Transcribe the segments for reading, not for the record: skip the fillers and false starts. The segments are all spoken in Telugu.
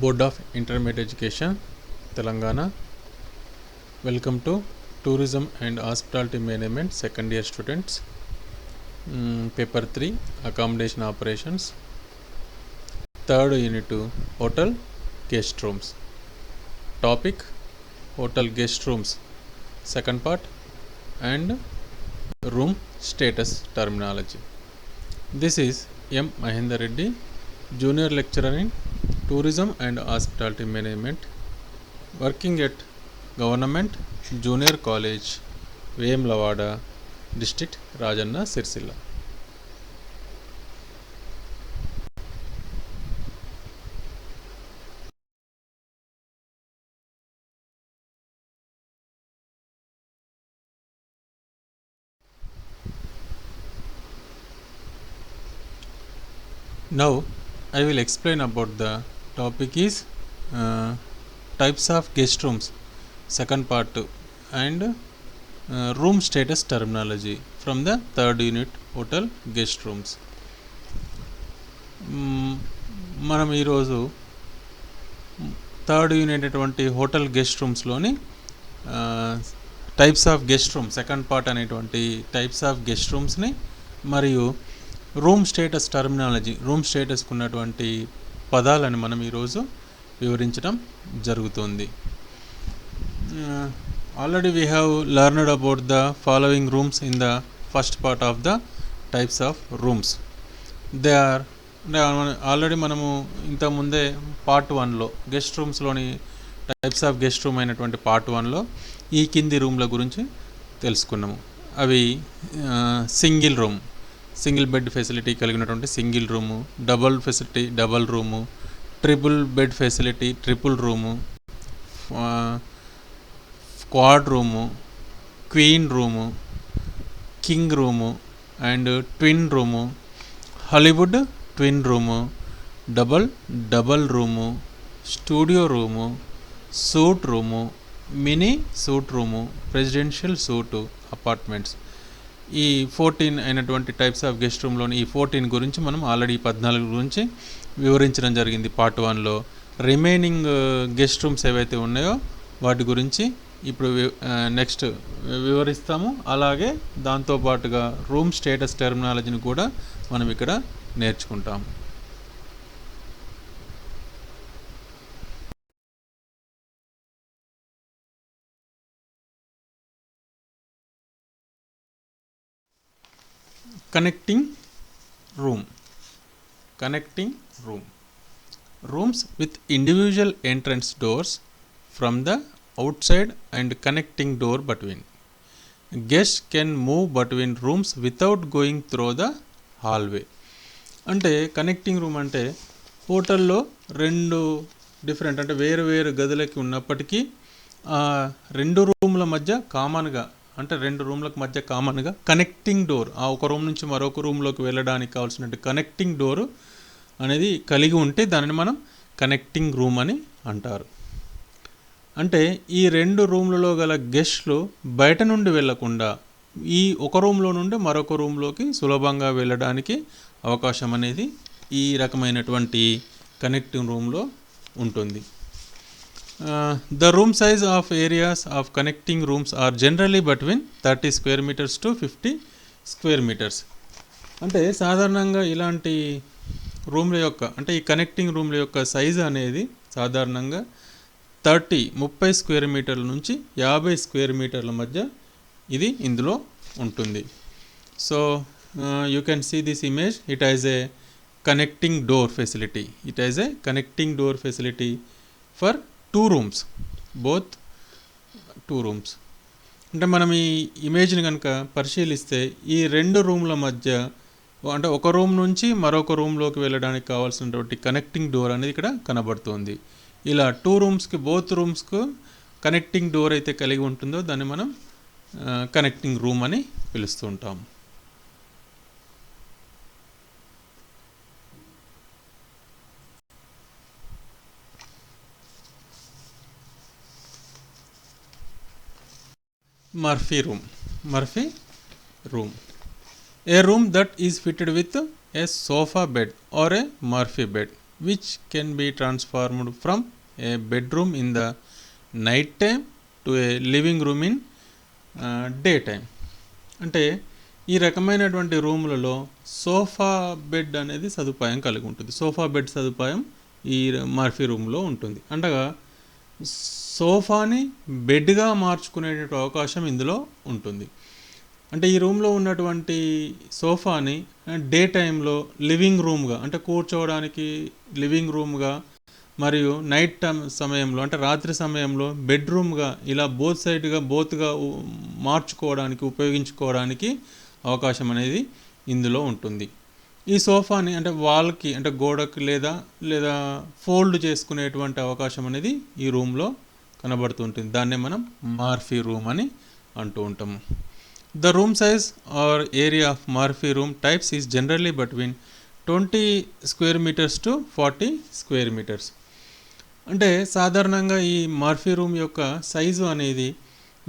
Board of Intermediate Education, Telangana. Welcome to Tourism and Hospitality Management second year students. Paper 3 Accommodation Operations. Third unit to Hotel Guest Rooms. Topic Hotel Guest Rooms. Second part and Room Status Terminology. This is M. Mahendra Reddy, Junior Lecturer in Tourism and Hospitality Management, working at Government Junior College, Vemlavada, District, Rajanna, Sirsilla. Now I will explain about the topic is types of guest rooms, second part, and room status terminology from the third unit hotel guest rooms. మనం ఈరోజు థర్డ్ యూనిట్ అటువంటి హోటల్ గెస్ట్ రూమ్స్లోని types of guest room second part అనేటువంటి టైప్స్ ఆఫ్ గెస్ట్ రూమ్స్ని మరియు రూమ్ స్టేటస్ టర్మినాలజీ రూమ్ స్టేటస్కు ఉన్నటువంటి పదాలను మనం ఈరోజు వివరించడం జరుగుతుంది. Already we have learned about the following rooms in the first part of the types of rooms. They are already మనము ఇంతకుముందే పార్ట్ 1లో గెస్ట్ రూమ్స్లోని టైప్స్ ఆఫ్ గెస్ట్ రూమ్ అయినటువంటి పార్ట్ 1లో ఈ కింది రూమ్ల గురించి తెలుసుకున్నాము. అవి single room, single bed facility కలిగినటువంటి single room, double facility double room, triple bed facility triple room, quad room, queen room, king room and twin room, Hollywood twin room, double room, studio room, suite room, mini suite room, presidential suite apartments. ఈ 14 అయినటువంటి టైప్స్ ఆఫ్ గెస్ట్ రూమ్లోని ఈ 14 గురించి మనం ఆల్రెడీ 14 గురించి వివరించడం జరిగింది పార్ట్ 1లో. రిమైనింగ్ గెస్ట్ రూమ్స్ ఏవైతే ఉన్నాయో వాటి గురించి ఇప్పుడు నెక్స్ట్ వివరిస్తాము. అలాగే దాంతోపాటుగా రూమ్ స్టేటస్ టెర్మినాలజీని కూడా మనం ఇక్కడ నేర్చుకుంటాము. Connecting room. Rooms with individual entrance doors from the outside and connecting door between. Guests can move between rooms without going through the hallway. అంటే కనెక్టింగ్ రూమ్ అంటే హోటల్లో రెండు డిఫరెంట్ అంటే వేరు వేరు గదులకి ఉన్నప్పటికీ రెండు రూమ్ల మధ్య కామన్గా అంటే రెండు రూమ్లకు మధ్య కామన్గా కనెక్టింగ్ డోర్, ఆ ఒక రూమ్ నుంచి మరొక రూమ్లోకి వెళ్ళడానికి కావాల్సిన కనెక్టింగ్ డోరు అనేది కలిగి ఉంటే దానిని మనం కనెక్టింగ్ రూమ్ అని అంటారు. అంటే ఈ రెండు రూమ్లలో గల గెస్ట్లు బయట నుండి వెళ్లకుండా ఈ ఒక రూమ్లో నుండి మరొక రూమ్లోకి సులభంగా వెళ్ళడానికి అవకాశం అనేది ఈ రకమైనటువంటి కనెక్టింగ్ రూమ్లో ఉంటుంది. The room size of areas of connecting rooms are generally between 30 square meters to 50 square meters. అంటే సాధారణంగా ఇలాంటి రూమ్ల యొక్క అంటే ఈ కనెక్టింగ్ రూమ్ల యొక్క సైజు అనేది సాధారణంగా 30 స్క్వేర్ మీటర్ల నుంచి 50 స్క్వేర్ మీటర్ల మధ్య ఇది ఇందులో ఉంటుంది. So you can see this image. It has a connecting door facility for 2 rooms, both 2 rooms. అంటే మనం ఈ ఇమేజ్ని కనుక పరిశీలిస్తే ఈ రెండు రూమ్ల మధ్య అంటే ఒక రూమ్ నుంచి మరొక రూమ్లోకి వెళ్ళడానికి కావాల్సినటువంటి కనెక్టింగ్ డోర్ అనేది ఇక్కడ కనబడుతుంది. ఇలా 2 రూమ్స్కి బోత్ రూమ్స్కు కనెక్టింగ్ డోర్ అయితే కలిగి ఉంటుందో దాన్ని మనం కనెక్టింగ్ రూమ్ అని పిలుస్తూ ఉంటాం. Murphy room. A room that is fitted with a sofa bed or a Murphy bed which can be transformed from a bedroom in the night time to a living room in day time. అంటే ఈ రకమైనటువంటి రూములలో సోఫా బెడ్ అనేది సదుపాయం కలిగి ఉంటుంది. సోఫా బెడ్ సదుపాయం ఈ మర్ఫీ రూమ్లో ఉంటుంది. అనగా సోఫాని బెడ్గా మార్చుకునేటువంటి అవకాశం ఇందులో ఉంటుంది. అంటే ఈ రూమ్లో ఉన్నటువంటి సోఫాని డే టైంలో లివింగ్ రూమ్గా, అంటే కూర్చోవడానికి లివింగ్ రూమ్గా, మరియు నైట్ టైం సమయంలో అంటే రాత్రి సమయంలో బెడ్రూమ్గా ఇలా బోత్గా మార్చుకోవడానికి, ఉపయోగించుకోవడానికి అవకాశం అనేది ఇందులో ఉంటుంది. ఈ సోఫాని అంటే వాల్కి, అంటే గోడకి లేదా ఫోల్డ్ చేసుకునేటువంటి అవకాశం అనేది ఈ రూమ్లో కనబడుతుంటుంది. దాన్నే మనం మర్ఫీ రూమ్ అని అంటూ ఉంటాము. The room size or area of Murphy room types is generally between 20 square meters to 40 square meters. అంటే సాధారణంగా ఈ మర్ఫీ రూమ్ యొక్క సైజు అనేది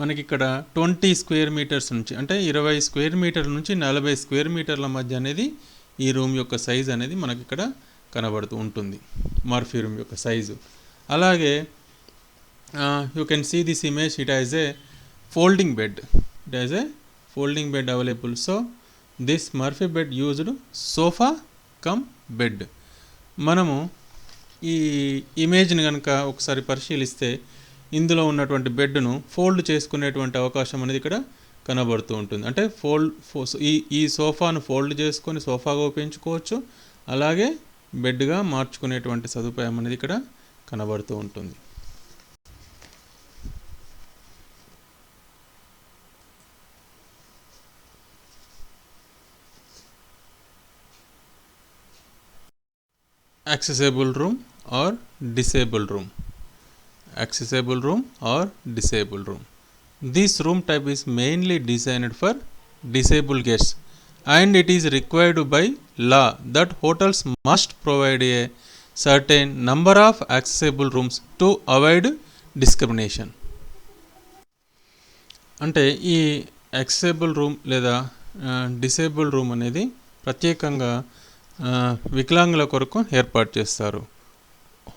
మనకి ఇక్కడ 20 స్క్వేర్ మీటర్స్ నుంచి, అంటే 20 స్క్వేర్ మీటర్ల నుంచి 40 స్క్వేర్ మీటర్ల మధ్య అనేది ఈ రూమ్ యొక్క సైజు అనేది మనకి ఇక్కడ కనబడుతూ ఉంటుంది, మర్ఫీ రూమ్ యొక్క సైజు. అలాగే you can see this image, it has a folding bed. It has a folding bed available. So this Murphy bed used sofa cum bed. మనము ఈ ఇమేజ్ని కనుక ఒకసారి పరిశీలిస్తే ఇందులో ఉన్నటువంటి బెడ్ను ఫోల్డ్ చేసుకునేటువంటి అవకాశం అనేది ఇక్కడ కనబడుతూ ఉంటుంది. అంటే ఈ సోఫాను ఫోల్డ్ చేసుకొని సోఫాగా ఉపయోగించుకోవచ్చు, అలాగే బెడ్గా మార్చుకునేటువంటి సదుపాయం అనేది ఇక్కడ కనబడుతూ ఉంటుంది. Accessible room or disabled room. Accessible room or disabled room. This room type is mainly designed for disabled guests, and it is required by law that hotels must provide a certain number of accessible rooms to avoid discrimination. అంటే ఈ యాక్సెసిబుల్ రూమ్ లేదా డిసేబుల్ రూమ్ అనేది ప్రత్యేకంగా వికలాంగుల కొరకు ఏర్పాటు చేస్తారు.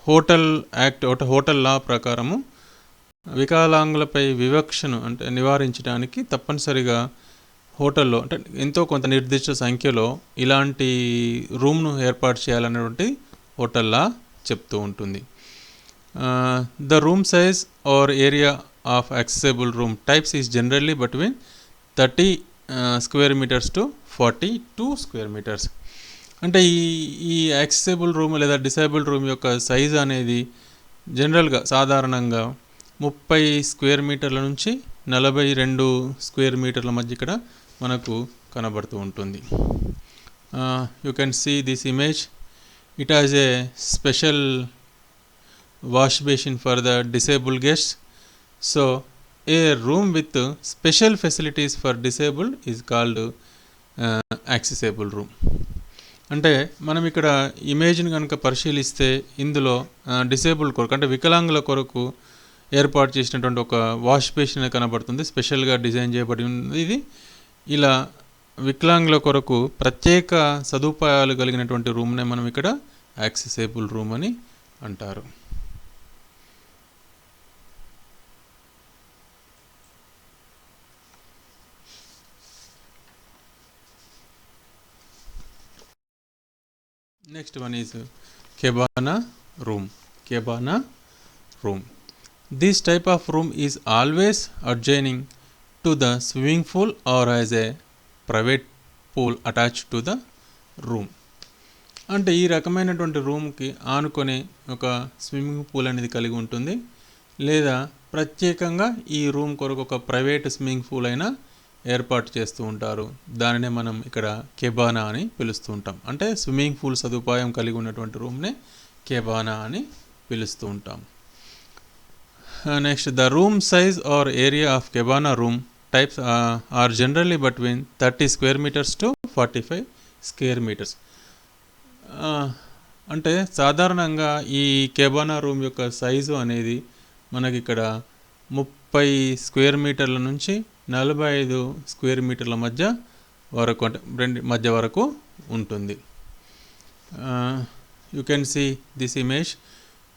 హోటల్ లా ప్రకారము వికలాంగులపై వివక్షను అంటే నివారించడానికి తప్పనిసరిగా హోటల్లో అంటే ఎంతో కొంత నిర్దిష్ట సంఖ్యలో ఇలాంటి రూమ్ను ఏర్పాటు చేయాలనేటువంటి హోటల్ లా చెప్తూ ఉంటుంది. The room size or area of accessible room types is generally between 30 square metres to 42 square metres. అంటే ఈ యాక్సెసిబుల్ రూమ్ లేదా డిసేబుల్ రూమ్ యొక్క సైజు అనేది జనరల్గా సాధారణంగా 30 స్క్వేర్ మీటర్ల నుంచి 42 స్క్వేర్ మీటర్ల మధ్య ఇక్కడ మనకు కనబడుతూ ఉంటుంది. You can see this image, it has a special wash basin for the disabled guests. So a room with special facilities for disabled is called accessible room. అంటే మనం ఇక్కడ ఇమేజ్ని కనుక పరిశీలిస్తే ఇందులో డిసేబుల్డ్ కొరకు అంటే వికలాంగుల కొరకు ఏర్పాటు చేసినటువంటి ఒక వాష్ బేసిన్ కనబడుతుంది, స్పెషల్గా డిజైన్ చేయబడి ఉంది. ఇది ఇలా వికలాంగుల కొరకు ప్రత్యేక సదుపాయాలు కలిగినటువంటి రూమ్నే మనం ఇక్కడ యాక్సెసిబుల్ రూమ్ అని అంటారు. Next one is cabana room. Cabana room. This type of room is always adjoining to the swimming pool or as a private pool attached to the room. అంటే ఈ రకమైనటువంటి రూమ్కి ఆనుకొని ఒక స్విమ్మింగ్ పూల్ అనేది కలిగి ఉంటుంది, లేదా ప్రత్యేకంగా ఈ రూమ్ కొరకు ఒక ప్రైవేట్ స్విమ్మింగ్ పూల్ అయినా ఏర్పాటు చేస్తూ ఉంటారు. దానినే మనం ఇక్కడ కెబానా అని పిలుస్తూ ఉంటాం. అంటే స్విమ్మింగ్ పూల్ సదుపాయం కలిగి ఉన్నటువంటి రూమ్నే కెబానా అని పిలుస్తూ ఉంటాం. Next, the room size or area of cabana room types are generally between 30 square metres to 45 square metres. అంటే సాధారణంగా ఈ కెబానా రూమ్ యొక్క సైజు అనేది మనకి ఇక్కడ 30 స్క్వేర్ మీటర్ల నుంచి 45 స్క్వేర్ మీటర్ల మధ్య వరకు, అంటే మధ్య వరకు ఉంటుంది. you can see this image.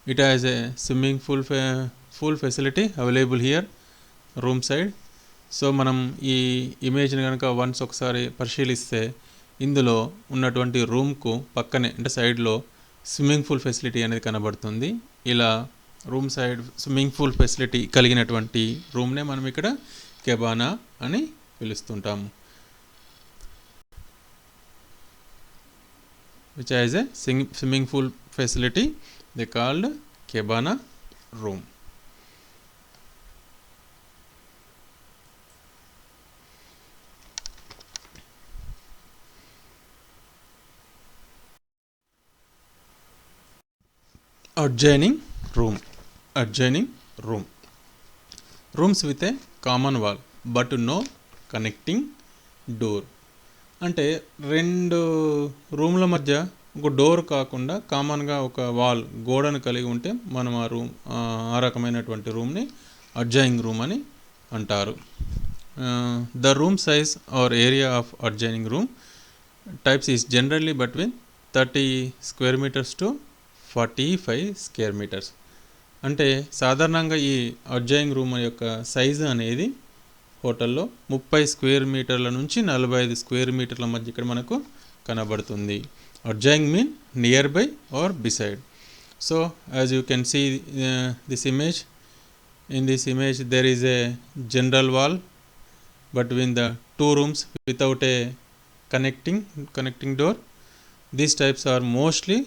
It has a swimming pool full facility available here room side. So మనం ఈ ఇమేజ్ని కనుక వన్స్ ఒకసారి పరిశీలిస్తే ఇందులో ఉన్నటువంటి రూమ్కు పక్కనే అంటే సైడ్లో స్విమ్మింగ్ పూల్ ఫెసిలిటీ అనేది కనబడుతుంది. ఇలా room side swimming pool facility కలిగినటువంటి రూమ్నే మనం ఇక్కడ కెబానా అని పిలుస్తుంటాము. which has a swimming pool facility, they called cabana room. Adjoining room. Adjoining room. Rooms with a common wall but no connecting door. అంటే రెండు రూమ్ల మధ్య ఒక డోర్ కాకుండా కామన్గా ఒక వాల్ గోడను కలిగి ఉంటే మనం ఆ రకమైనటువంటి రూమ్ని అడ్జాయినింగ్ రూమ్ అని అంటారు. The room size or area of adjoining room types is generally between 30 square metres to 45 square metres. అంటే సాధారణంగా ఈ అడ్జాయినింగ్ రూమ్ యొక్క సైజు అనేది హోటల్లో 30 స్క్వేర్ మీటర్ల నుంచి 45 స్క్వేర్ మీటర్ల మధ్య ఇక్కడ మనకు కనబడుతుంది. Adjoining mean near by or beside. So as you can see this image, in this image there is a general wall between the two rooms without a connecting door. These types are mostly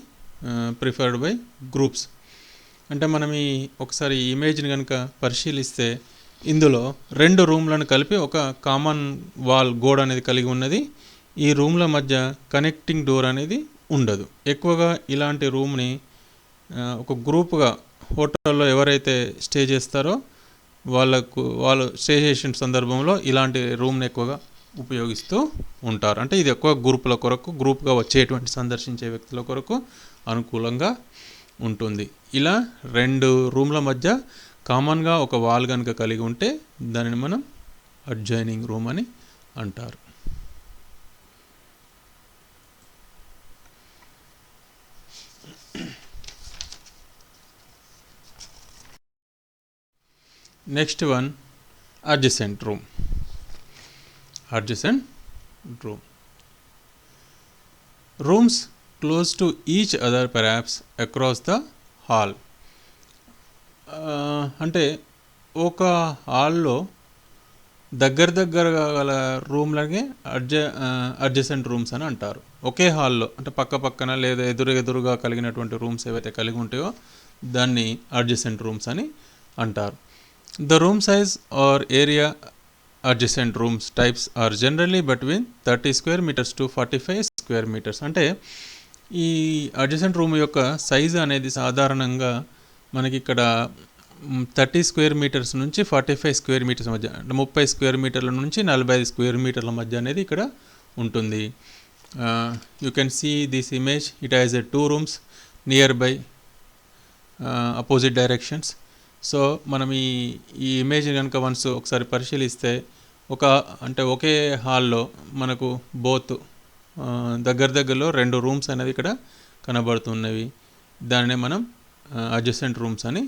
preferred by groups. అంటే మనం ఒకసారి ఈ ఇమేజ్ని కనుక పరిశీలిస్తే ఇందులో రెండు రూమ్లను కలిపి ఒక కామన్ వాల్ గోడ అనేది కలిగి ఉన్నది. ఈ రూమ్ల మధ్య కనెక్టింగ్ డోర్ అనేది ఉండదు. ఎక్కువగా ఇలాంటి రూమ్ని ఒక గ్రూప్గా హోటల్లో ఎవరైతే స్టే చేస్తారో వాళ్ళు స్టే చేసిన సందర్భంలో ఇలాంటి రూమ్ని ఎక్కువగా ఉపయోగిస్తూ ఉంటారు. అంటే ఇది ఎక్కువ గ్రూప్గా వచ్చేటువంటి సందర్శించే వ్యక్తుల కొరకు అనుకూలంగా ఉంటుంది. ఇలా రెండు రూమ్ల మధ్య కామన్గా ఒక వాల్ కనుక కలిగి ఉంటే దానిని మనం అడ్జాయినింగ్ రూమ్ అని అంటారు. Next one adjacent room. Adjacent room rooms close to each other perhaps across the hall. అంటే ఒక హాల్లో దగ్గర గల రూమ్లకి అడ్జసెంట్ రూమ్స్ అని అంటారు. ఒకే హాల్లో అంటే పక్కన లేదా ఎదురుగా కలిగినటువంటి రూమ్స్ ఏవైతే కలిగి ఉంటాయో దాన్ని అడ్జసెంట్ రూమ్స్ అని అంటారు. The room size or area adjacent rooms types are generally between 30 square metres to 45 square metres. అంటే ఈ అడ్జసెంట్ రూమ్ యొక్క సైజు అనేది సాధారణంగా మనకి ఇక్కడ 30 స్క్వేర్ మీటర్స్ నుంచి 45 స్క్వేర్ మీటర్స్ మధ్య, అంటే 30 స్క్వేర్ మీటర్ల నుంచి 45 స్క్వేర్ మీటర్ల మధ్య అనేది ఇక్కడ ఉంటుంది. You can see this image. It has a 2 rooms near by opposite directions. So మనం ఈ ఇమేజ్ కనుక వన్స్ ఒకసారి పరిశీలిస్తే ఒకే హాల్లో మనకు బోత్ దగ్గరలో 2 రూమ్స్ అనేది ఇక్కడ కనబడుతున్నవి. దానినే మనం అడ్జసెంట్ రూమ్స్ అని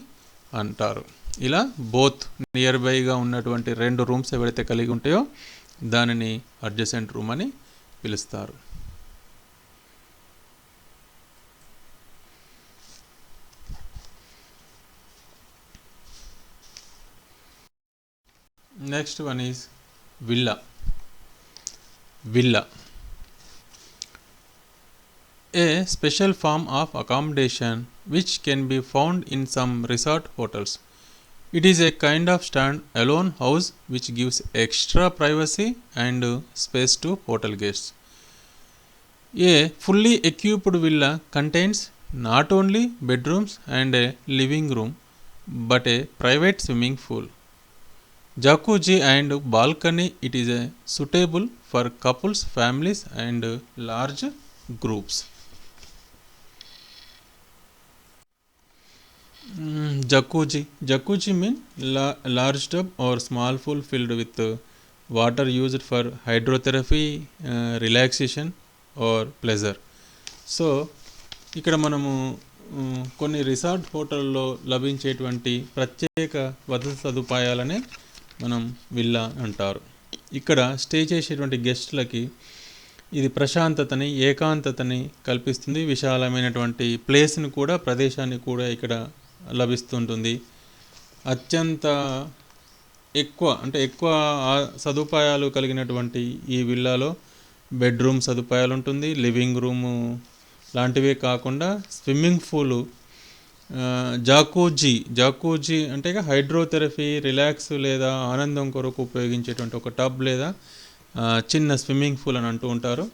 అంటారు. ఇలా బోత్ నియర్ బైగా ఉన్నటువంటి 2 రూమ్స్ ఎవరైతే కలిగి ఉంటాయో దానిని అడ్జసెంట్ రూమ్ అని పిలుస్తారు. Next one is villa. A special form of accommodation which can be found in some resort hotels. It is a kind of stand-alone house which gives extra privacy and space to hotel guests. A fully equipped villa contains not only bedrooms and a living room but a private swimming pool, jacuzzi and balcony. It is suitable for couples, families and large groups. Jacuzzi mean large tub or small pool filled with water used for hydrotherapy, relaxation or pleasure. So ఇక్కడ మనము కొన్ని రిసార్ట్ హోటల్లో లభించేటువంటి ప్రత్యేక వసతి సదుపాయాలనే మనం విల్లా అంటారు. ఇక్కడ స్టే చేసేటువంటి గెస్టులకి ఇది ప్రశాంతతని, ఏకాంతతని కల్పిస్తుంది. విశాలమైనటువంటి ప్లేస్ని కూడా, ప్రదేశాన్ని కూడా ఇక్కడ లభిస్తుంటుంది. అత్యంత ఎక్కువ సదుపాయాలు కలిగినటువంటి ఈ విల్లాలో బెడ్రూమ్ సదుపాయాలు ఉంటుంది. లివింగ్ రూము లాంటివే కాకుండా స్విమ్మింగ్ పూలు, జాకూజీ అంటే హైడ్రోథెరపీ, రిలాక్స్ లేదా ఆనందం కొరకు ఉపయోగించేటువంటి ఒక టబ్ లేదా చిన్న స్విమ్మింగ్ పూల్ అని అంటూ ఉంటారు.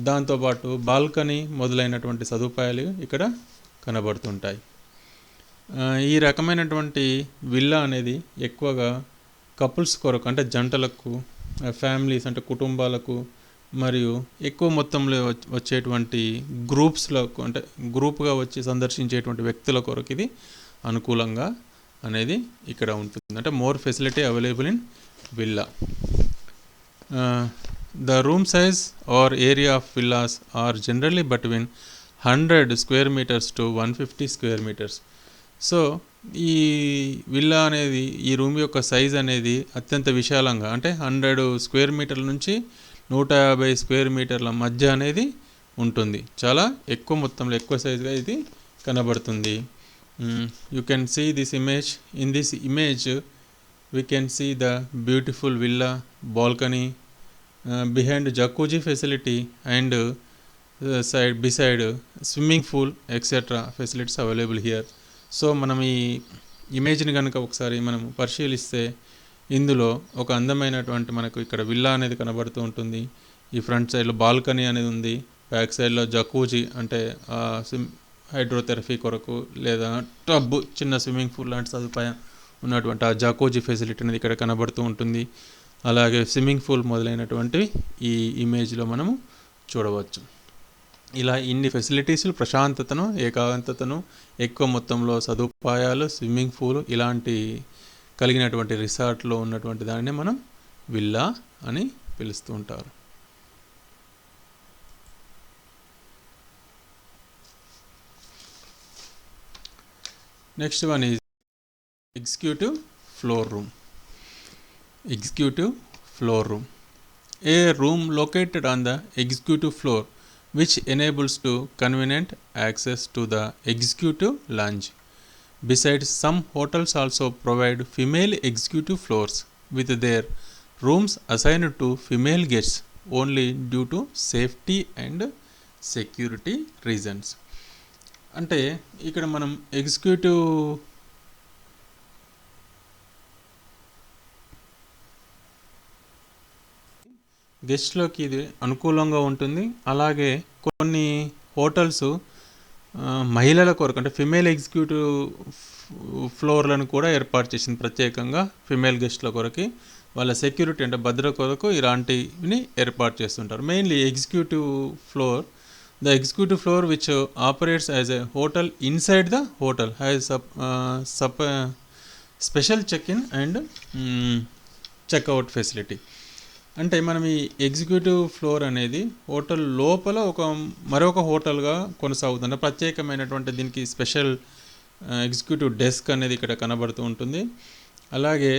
దాంతోపాటు బాల్కనీ మొదలైనటువంటి సదుపాయాలు ఇక్కడ కనబడుతుంటాయి. ఈ రకమైనటువంటి విల్లా అనేది ఎక్కువగా కపుల్స్ కొరకు, అంటే జంటలకు, ఫ్యామిలీస్ అంటే కుటుంబాలకు, మరియు ఎక్కువ మొత్తంలో వచ్చేటువంటి గ్రూప్స్లో, అంటే గ్రూప్గా వచ్చి సందర్శించేటువంటి వ్యక్తుల కొరకు ఇది అనుకూలంగా అనేది ఇక్కడ ఉంటుంది. అంటే more facility available in villa. The room size or area of villas are generally between 100 square meters to 150 square meters. So ఈ విల్లా అనేది, ఈ రూమ్ యొక్క సైజ్ అనేది అత్యంత విశాలంగా, అంటే 100 square meter నుంచి 150 square meter మధ్య అనేది ఉంటుంది. చాలా ఎక్కువ మొత్తంలో, ఎక్కువ సైజుగా ఇది కనబడుతుంది. You can see this image. In this image we can see the beautiful villa, balcony, behind jacuzzi facility and beside swimming pool etcetera facilities available here. So మనం ఈ ఇమేజ్ని కనుక ఒకసారి మనం పరిశీలిస్తే ఇందులో ఒక అందమైనటువంటి మనకు ఇక్కడ విల్లా అనేది కనబడుతూ ఉంటుంది. ఈ ఫ్రంట్ సైడ్లో బాల్కనీ అనేది ఉంది. బ్యాక్ సైడ్లో జకూజీ అంటే హైడ్రోథెరపీ కొరకు లేదా టబ్, చిన్న స్విమ్మింగ్ పూల్ లాంటి సదుపాయం ఉన్నటువంటి ఆ జకూజీ ఫెసిలిటీ అనేది ఇక్కడ కనబడుతూ ఉంటుంది. అలాగే స్విమ్మింగ్ పూల్ మొదలైనటువంటి ఈ ఇమేజ్లో మనము చూడవచ్చు. ఇలా ఇన్ని ఫెసిలిటీస్లు, ప్రశాంతతను, ఏకాంతతను, ఎక్కువ మొత్తంలో సదుపాయాలు, స్విమ్మింగ్ పూల్ ఇలాంటి కలిగినటువంటి రిసార్ట్లో ఉన్నటువంటి దానిని మనం విల్లా అని పిలుస్తూ ఉంటారు. Next one is executive floor room. Executive floor room. A room located on the executive floor which enables to convenient access to the executive lounge. Besides, some hotels also provide female executive floors with their rooms assigned to female guests only due to safety and security reasons. అంటే ఇక్కడ మనం ఎగ్జిక్యూటివ్ గెస్ట్లోకి ఇది అనుకూలంగా ఉంటుంది. అలాగే కొన్ని హోటల్స్ మహిళల కొరకు, అంటే ఫిమేల్ ఎగ్జిక్యూటివ్ ఫ్లోర్లను కూడా ఏర్పాటు చేసింది ప్రత్యేకంగా ఫిమేల్ గెస్ట్ల కొరకు. వాళ్ళ సెక్యూరిటీ అంటే భద్రత కొరకు ఇలాంటివి ఏర్పాటు చేస్తుంటారు. Mainly executive floor, the executive floor which operates as a hotel inside the hotel has special check in and checkout facility. అంటే మనం ఈ ఎగ్జిక్యూటివ్ ఫ్లోర్ అనేది హోటల్ లోపల మరొక హోటల్గా కొనసాగుతుంది. ప్రత్యేకమైనటువంటి దీనికి స్పెషల్ ఎగ్జిక్యూటివ్ డెస్క్ అనేది ఇక్కడ కనబడుతూ ఉంటుంది. అలాగే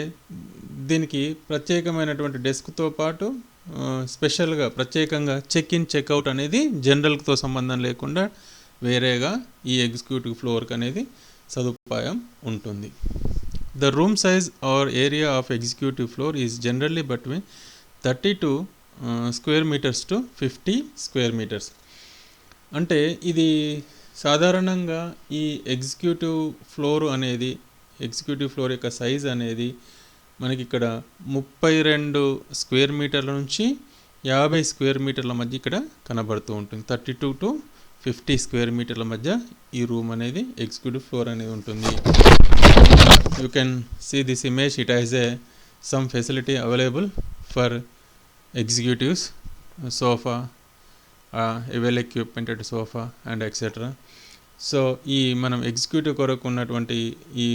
దీనికి ప్రత్యేకమైనటువంటి డెస్క్తో పాటు స్పెషల్గా ప్రత్యేకంగా చెక్ ఇన్ చెక్అవుట్ అనేది జనరల్తో సంబంధం లేకుండా వేరేగా ఈ ఎగ్జిక్యూటివ్ ఫ్లోర్కి అనేది సదుపాయం ఉంటుంది. The room size or area of executive floor is generally between 32 square meters to 50 square meters. అంటే ఇది సాధారణంగా ఈ ఎగ్జిక్యూటివ్ ఫ్లోర్ యొక్క సైజ్ అనేది మనకి ఇక్కడ 32 square meterల నుంచి 50 square meterల మధ్య ఇక్కడ కనబడుతూ ఉంటుంది. 32 to 50 square meterల మధ్య ఈ రూమ్ అనేది ఎగ్జిక్యూటివ్ ఫ్లోర్ అనేది ఉంటుంది. You can see this image. It has some facility available for executives, sofa, well equipmented sofa and etc. So ఈ మనం ఎగ్జిక్యూటివ్ కొరకు ఉన్నటువంటి ఈ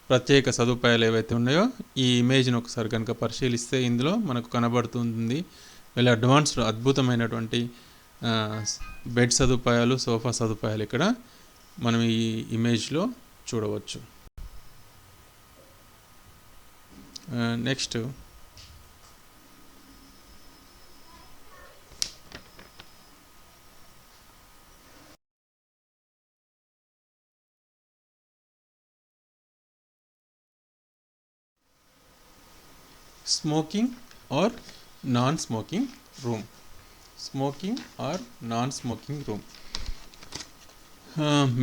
ప్రత్యేక సదుపాయాలు ఏవైతే ఉన్నాయో ఈ ఇమేజ్ను ఒకసారి కనుక పరిశీలిస్తే ఇందులో మనకు కనబడుతుంది. వీళ్ళ అడ్వాన్స్డ్ అద్భుతమైనటువంటి బెడ్ సదుపాయాలు, సోఫా సదుపాయాలు ఇక్కడ మనం ఈ ఇమేజ్లో చూడవచ్చు. Next smoking or non-smoking room. Smoking or non-smoking room.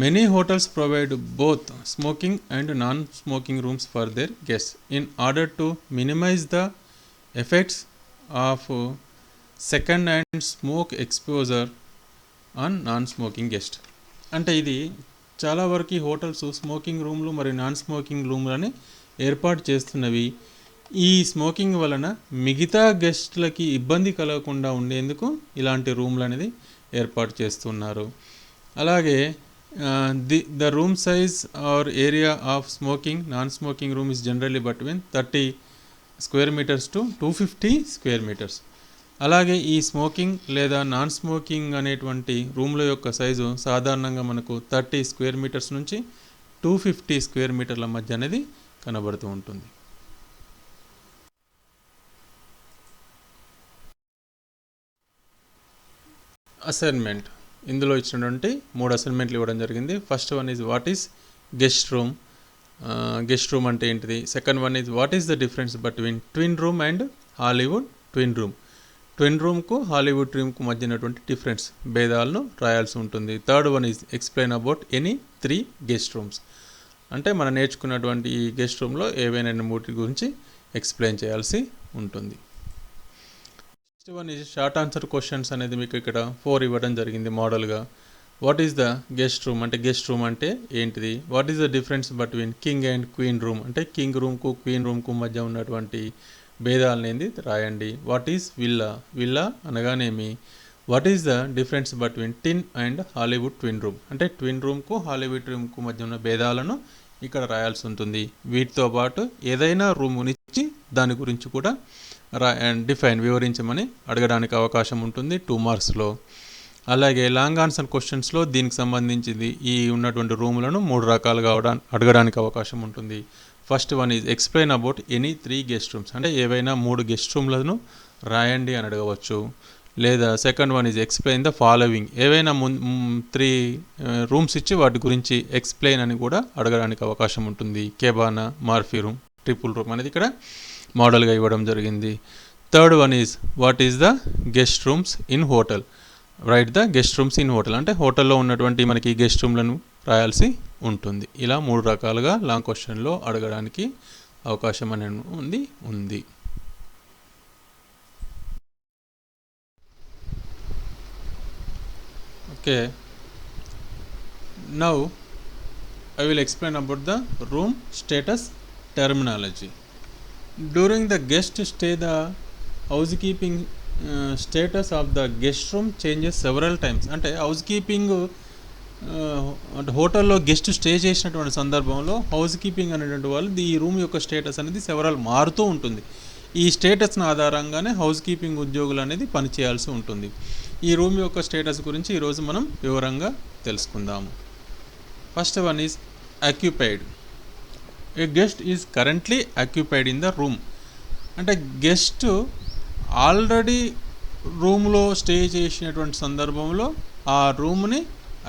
Many hotels provide both smoking and non-smoking rooms for their guests in order to minimize the effects of second-hand smoke exposure on non-smoking guest. అంటే ఇది చాలా వరకు హోటల్స్ స్మోకింగ్ రూమ్లు మరియు నాన్ స్మోకింగ్ రూమ్లని ఏర్పాటు చేస్తున్నవి. ఈ స్మోకింగ్ వలన మిగతా గెస్ట్లకి ఇబ్బంది కలగకుండా ఉండేందుకు ఇలాంటి రూమ్లు అనేది ఏర్పాటు చేస్తున్నారు. అలాగే the room size or area of smoking non smoking room is generally between 30 square metres to 250 square metres. అలాగే ఈ స్మోకింగ్ లేదా నాన్ స్మోకింగ్ అనేటువంటి రూమ్ల యొక్క సైజు సాధారణంగా మనకు 30 స్క్వేర్ మీటర్స్ నుంచి 250 స్క్వేర్ మీటర్ల మధ్య అనేది కనబడుతూ ఉంటుంది. అసైన్మెంట్ ఇందులో ఇచ్చినటువంటి 3 అసైన్మెంట్లు ఇవ్వడం జరిగింది. First one is what is guest room. Guest room అంటే ఏంటిది. Second one is what is the difference between twin room and Hollywood twin room. Twin రూమ్కు హాలీవుడ్ రూమ్కు మధ్య ఉన్నటువంటి డిఫరెన్స్ భేదాలను రాయాల్సి ఉంటుంది. Third one is explain about any 3 guest rooms. అంటే మనం నేర్చుకున్నటువంటి ఈ గెస్ట్ రూమ్లో ఏవైనా 3 గురించి ఎక్స్ప్లెయిన్ చేయాల్సి ఉంటుంది. Next one is short answer questions అనేది మీకు ఇక్కడ 4 ఇవ్వడం జరిగింది మోడల్గా. What is the guest room అంటే గెస్ట్ రూమ్ అంటే ఏంటిది. What is the difference between king and queen room అంటే కింగ్ రూమ్కు క్వీన్ రూమ్కు మధ్య ఉన్నటువంటి భేదాలనేది రాయండి. What is villa. విల్లా అనగానేమి. What is the difference between twin and Hollywood twin room అంటే ట్విన్ రూమ్కు హాలీవుడ్ రూమ్కు మధ్య ఉన్న భేదాలను ఇక్కడ రాయాల్సి ఉంటుంది. వీటితో పాటు ఏదైనా రూమునిచ్చి దాని గురించి కూడా వివరించమని అడగడానికి అవకాశం ఉంటుంది 2 మార్క్స్లో. అలాగే లాంగ్ ఆన్సర్ క్వశ్చన్స్లో దీనికి సంబంధించింది ఈ ఉన్నటువంటి రూములను 3 రకాలుగా అడగడానికి అవకాశం ఉంటుంది. First one is explain about any 3 guest rooms అంటే ఏవైనా 3 గెస్ట్ రూమ్లను రాయండి అని అడగవచ్చు. లేదా second one is explain the following ఏవైనా 3 రూమ్స్ ఇచ్చి వాటి గురించి ఎక్స్ప్లెయిన్ అని కూడా అడగడానికి అవకాశం ఉంటుంది. కేబానా, మార్ఫీ రూమ్, ట్రిపుల్ రూమ్ అనేది ఇక్కడ మోడల్గా ఇవ్వడం జరిగింది. Third one is what is the guest rooms in hotel. Right the guest rooms in hotel అంటే హోటల్లో ఉన్నటువంటి మనకి గెస్ట్ రూమ్లను రాయాల్సి ఉంటుంది. ఇలా 3 రకాలుగా లాంగ్ క్వశ్చన్లో అడగడానికి అవకాశం అనేది ఉంది. Okay, now I will explain about the room status terminology. During the guest stay, the housekeeping status of the guest room changes several times. అంటే హౌస్ కీపింగ్ అంటే హోటల్లో గెస్ట్ స్టే చేసినటువంటి సందర్భంలో హౌస్ కీపింగ్ అనేటువంటి వాళ్ళు ఈ రూమ్ యొక్క స్టేటస్ అనేది సెవరల్ మారుతూ ఉంటుంది. ఈ స్టేటస్ను ఆధారంగానే హౌస్ కీపింగ్ ఉద్యోగులు అనేది పనిచేయాల్సి ఉంటుంది. ఈ రూమ్ యొక్క స్టేటస్ గురించి ఈరోజు మనం వివరంగా తెలుసుకుందాము. First one is occupied. A guest is currently occupied in the room అంటే గెస్ట్ ఆల్రెడీ రూమ్లో స్టే చేసినటువంటి సందర్భంలో ఆ రూమ్ని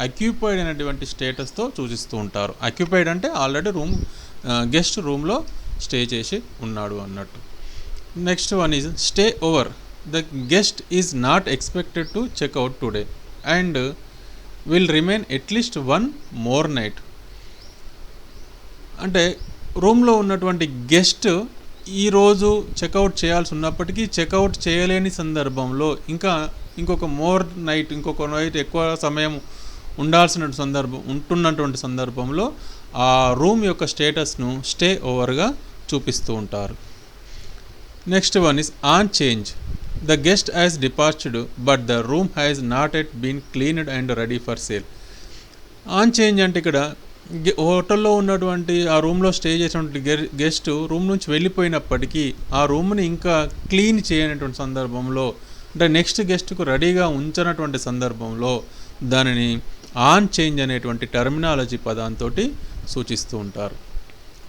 ఆక్యుపైడ్ అనేటువంటి స్టేటస్తో సూచిస్తూ ఉంటారు. ఆక్యుపైడ్ అంటే ఆల్రెడీ గెస్ట్ రూమ్లో స్టే చేసి ఉన్నాడు అన్నట్టు. Next one is stay over. The guest is not expected to check out today and will remain at least 1 more night. అంటే రూమ్లో ఉన్నటువంటి గెస్ట్ ఈరోజు చెక్అవుట్ చేయాల్సి ఉన్నప్పటికీ చెక్అవుట్ చేయలేని సందర్భంలో ఇంకొక ఇంకొక నైట్ ఎక్కువ సమయం ఉంటున్నటువంటి సందర్భంలో ఆ రూమ్ యొక్క స్టేటస్ను స్టే ఓవర్గా చూపిస్తూ ఉంటారు. Next one is on change. The guest has departured but the room has not yet been cleaned and ready for sale. On change అంటే ఇక్కడ హోటల్లో ఉన్నటువంటి ఆ రూమ్లో స్టే చేసినటువంటి గెస్ట్ రూమ్ నుంచి వెళ్ళిపోయినప్పటికీ ఆ రూమ్ని ఇంకా క్లీన్ చేయనటువంటి సందర్భంలో అంటే నెక్స్ట్ గెస్ట్కు రెడీగా ఉంచినటువంటి సందర్భంలో దానిని ఆన్ చేంజ్ అనేటువంటి టర్మినాలజీ పదంతో సూచిస్తూ ఉంటారు.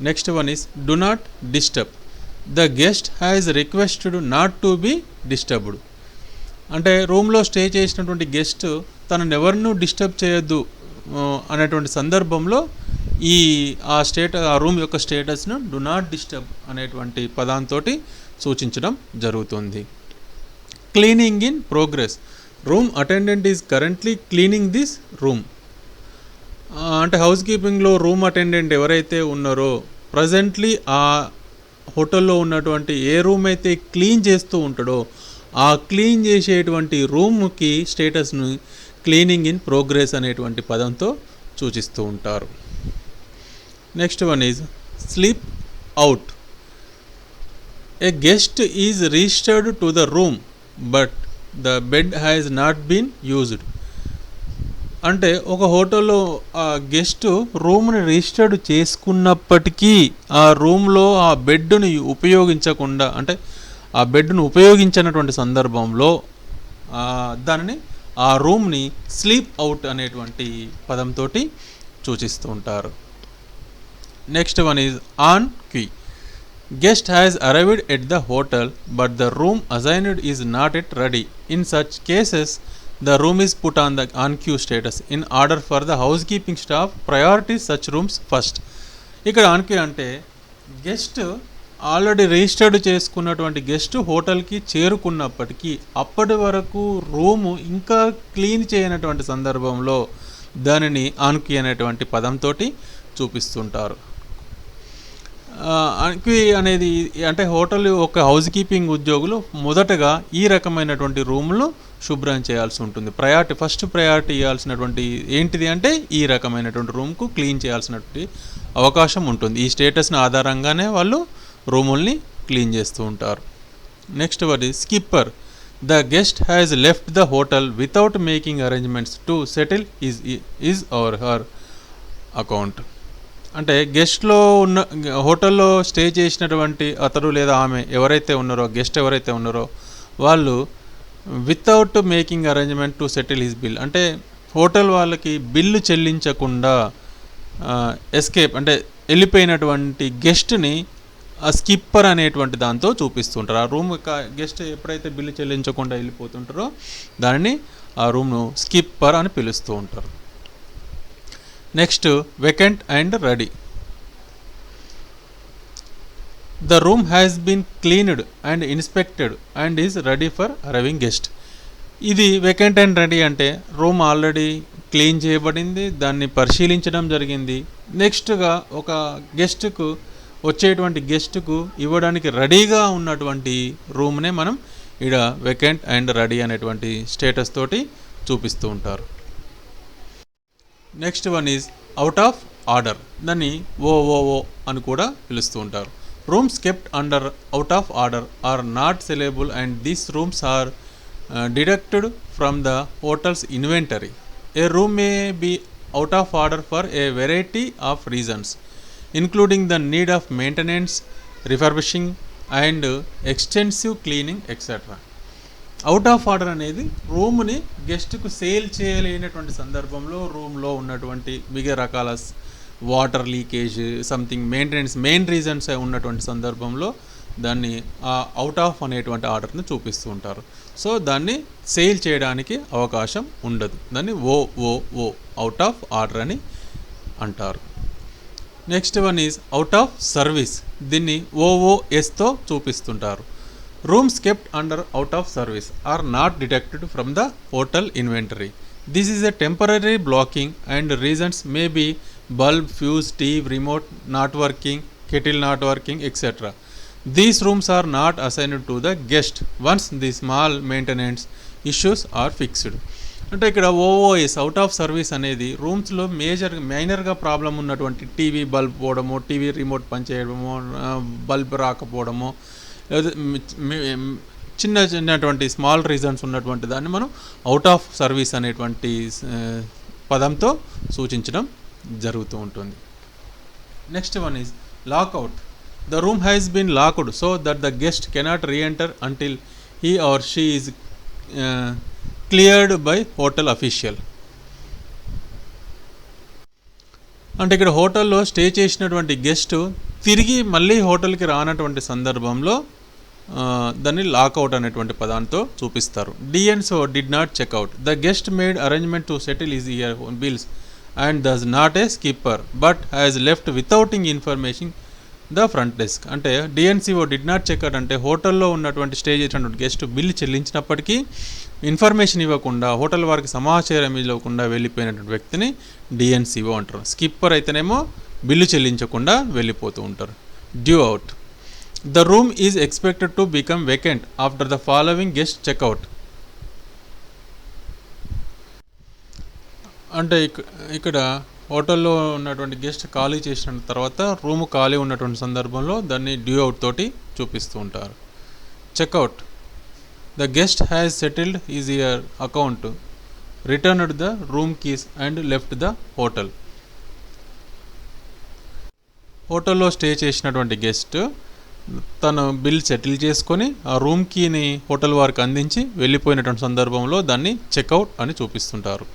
Next one is do not disturb. The guest has requested not to be disturbed. అంటే రూమ్లో స్టే చేసినటువంటి గెస్ట్ తనను ఎవరినూ డిస్టర్బ్ చేయొద్దు అనేటువంటి సందర్భంలో ఆ రూమ్ యొక్క స్టేటస్ను డు నాట్ డిస్టర్బ్ అనేటువంటి పదంతో సూచించడం జరుగుతుంది. Cleaning in progress. Room attendant is currently cleaning this room. అంటే హౌస్ కీపింగ్లో రూమ్ అటెండెంట్ ఎవరైతే ఉన్నారో ప్రజెంట్లీ ఆ హోటల్లో ఉన్నటువంటి ఏ రూమ్ అయితే క్లీన్ చేస్తూ ఉంటాడో ఆ క్లీన్ చేసేటువంటి రూమ్కి స్టేటస్ను క్లీనింగ్ ఇన్ ప్రోగ్రెస్ అనేటువంటి పదంతో సూచిస్తూ ఉంటారు. Next one is sleep out. A guest is registered to the room but the bed has not been used. అంటే ఒక హోటల్లో ఆ గెస్ట్ రూమ్ని రిజిస్టర్డ్ చేసుకున్నప్పటికీ ఆ రూమ్లో ఆ బెడ్ని ఉపయోగించకుండా, అంటే ఆ బెడ్ను ఉపయోగించినటువంటి సందర్భంలో దానిని ఆ రూమ్ని స్లీప్ అవుట్ అనేటువంటి పదంతో సూచిస్తూ ఉంటారు. Next one is on queue. Guest has arrived at the hotel but the room assigned is not at ready. In such cases the room is put on the on queue status in order for the housekeeping staff prioritize such rooms first. ఇక్కడ ఆన్ క్యూ అంటే గెస్ట్ ఆల్రెడీ రిజిస్టర్డ్ చేసుకున్నటువంటి గెస్ట్ హోటల్కి చేరుకున్నప్పటికీ అప్పటి వరకు రూము ఇంకా క్లీన్ చేయనటువంటి సందర్భంలో దానిని ఆన్ క్యూ అనేటువంటి పదంతో చూపిస్తుంటారు. ఆన్క్వీ అనేది అంటే హోటల్ ఒక హౌస్ కీపింగ్ ఉద్యోగులు మొదటగా ఈ రకమైనటువంటి రూమ్లు శుభ్రం చేయాల్సి ఉంటుంది. ఫస్ట్ ప్రయారిటీ ఇవ్వాల్సినటువంటి ఏంటిది అంటే ఈ రకమైనటువంటి రూమ్కు క్లీన్ చేయాల్సినటువంటి అవకాశం ఉంటుంది. ఈ స్టేటస్ని ఆధారంగానే వాళ్ళు రూముల్ని క్లీన్ చేస్తూ ఉంటారు. Next one is skipper. The guest has left the hotel without making arrangements to settle is or her account. అంటే గెస్ట్లో హోటల్లో స్టే చేసినటువంటి అతడు లేదా ఆమె ఎవరైతే ఉన్నారో గెస్ట్ ఎవరైతే ఉన్నారో వాళ్ళు without making arrangement to settle his bill, అంటే హోటల్ వాళ్ళకి బిల్లు చెల్లించకుండా ఎస్కేప్ అంటే వెళ్ళిపోయినటువంటి గెస్ట్ని ఆ స్కిప్పర్ అనేటువంటి దాంతో చూపిస్తుంటారు. ఆ రూమ్ గెస్ట్ ఎప్పుడైతే బిల్లు చెల్లించకుండా వెళ్ళిపోతుంటారో దానిని ఆ రూమ్ను స్కిప్పర్ అని పిలుస్తూ ఉంటారు. Next vacant and ready. The room has been cleaned and inspected and is ready for arriving guest. ఇది వెకెంట్ అండ్ రెడీ అంటే రూమ్ ఆల్రెడీ క్లీన్ చేయబడింది, దాన్ని పరిశీలించడం జరిగింది. నెక్స్ట్గా ఒక గెస్ట్కు వచ్చేటువంటి గెస్ట్కు ఇవ్వడానికి రెడీగా ఉన్నటువంటి రూమ్నే మనం ఇక్కడ వెకెంట్ అండ్ రెడీ అనేటువంటి స్టేటస్ తోటి చూపిస్తూ ఉంటారు. Next one is out of order. దాన్ని ఓఓఓ అని కూడా పిలుస్తూ ఉంటారు. Rooms kept under out of order are not sellable and these rooms are deducted from the hotel's inventory. A room may be out of order for a variety of reasons including the need of maintenance, refurbishing and extensive cleaning etc. Out of order అనేది రూమ్ని గెస్ట్కు సేల్ చేయలేనటువంటి సందర్భంలో రూమ్లో ఉన్నటువంటి మిగతా రకాల water leakage something maintenance main reasons ఉన్నటువంటి సందర్భంలో దాన్ని అవుట్ ఆఫ్ అనేటువంటి ఆర్డర్ని చూపిస్తూ ఉంటారు. సో దాన్ని సేల్ చేయడానికి అవకాశం ఉండదు. దాన్ని ఓ అవుట్ ఆఫ్ ఆర్డర్ అని అంటారు. Next one is out of service. దీన్ని ఓఓఎస్తో చూపిస్తుంటారు. Rooms kept under out of service are not detected from the hotel inventory. This is a temporary blocking and reasons may be bulb, fuse, TV remote not working, kettle not working etcetera. These rooms are not assigned to the guest once the small maintenance issues are fixed. అంటే ఇక్కడ ఓఓఎస్ అవుట్ ఆఫ్ సర్వీస్ అనేది రూమ్స్లో మైనర్గా ప్రాబ్లం ఉన్నటువంటి టీవీ బల్బ్ పోవడమో, టీవీ రిమోట్ పనిచేయడమో, బల్బ్ రాకపోవడమో, లేదా చిన్నటువంటి స్మాల్ రీజన్స్ ఉన్నటువంటి దాన్ని మనం అవుట్ ఆఫ్ సర్వీస్ అనేటువంటి పదంతో సూచించడం జరుగుతూ ఉంటుంది. Next one is lockout. The room has been locked so that the guest cannot reenter until he or she is cleared by hotel official. అంటే ఇక్కడ హోటల్లో స్టే చేసినటువంటి గెస్ట్ తిరిగి మళ్ళీ హోటల్కి రానటువంటి సందర్భంలో దాన్ని లాక్అవుట్ అనేటువంటి పదాంతో చూపిస్తారు. DNCO did not checkout. The guest made arrangement to settle his her bills and does not a skipper but has left withouting information the front desk. అంటే డిఎన్సిఓ డిడ్ నాట్ చెక్అవుట్ అంటే హోటల్లో ఉన్నటువంటి స్టే చేసినటువంటి గెస్ట్ బిల్లు చెల్లించినప్పటికీ ఇన్ఫర్మేషన్ ఇవ్వకుండా, హోటల్ వారికి సమాచారం ఇవ్వకుండా వెళ్ళిపోయినటువంటి వ్యక్తిని డిఎన్సిఓ అంటారు. స్కిప్పర్ అయితేనేమో బిల్లు చెల్లించకుండా వెళ్ళిపోతూ ఉంటారు. Due out. The room is expected to become vacant after the following guest checkout. అంటే ఇక్కడ హోటల్లో ఉన్నటువంటి గెస్ట్ ఖాళీ చేసిన తర్వాత రూము ఖాళీ ఉన్నటువంటి సందర్భంలో దాన్ని డ్యూ అవుట్ తోటి చూపిస్తూ ఉంటారు. Checkout. The guest has settled is your account, returned the room keys and left the hotel. హోటల్లో స్టే చేసినటువంటి గెస్ట్ తను బిల్ సెటిల్ చేసుకొని ఆ రూమ్ కీని హోటల్ వారికి అందించి వెళ్ళిపోయినటువంటి సందర్భంలో దాన్ని చెక్అవుట్ అని చూపిస్తుంటారు.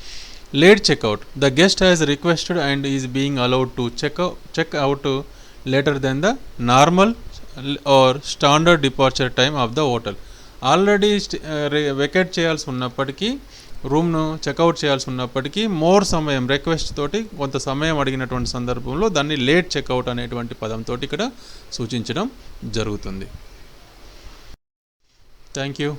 Late checkout. The guest has requested and is being allowed to checkout later then the normal or standard departure time of the hotel. Already vacate చేయాల్సి ఉన్నప్పటికీ, రూమ్ను చెక్అవుట్ చేయాల్సి ఉన్నప్పటికీ మోర్ సమయం రిక్వెస్ట్ తోటి కొంత సమయం అడిగినటువంటి సందర్భంలో దాన్ని లేట్ చెక్అవుట్ అనేటువంటి పదంతో ఇక్కడ సూచించడం జరుగుతుంది. Thank you.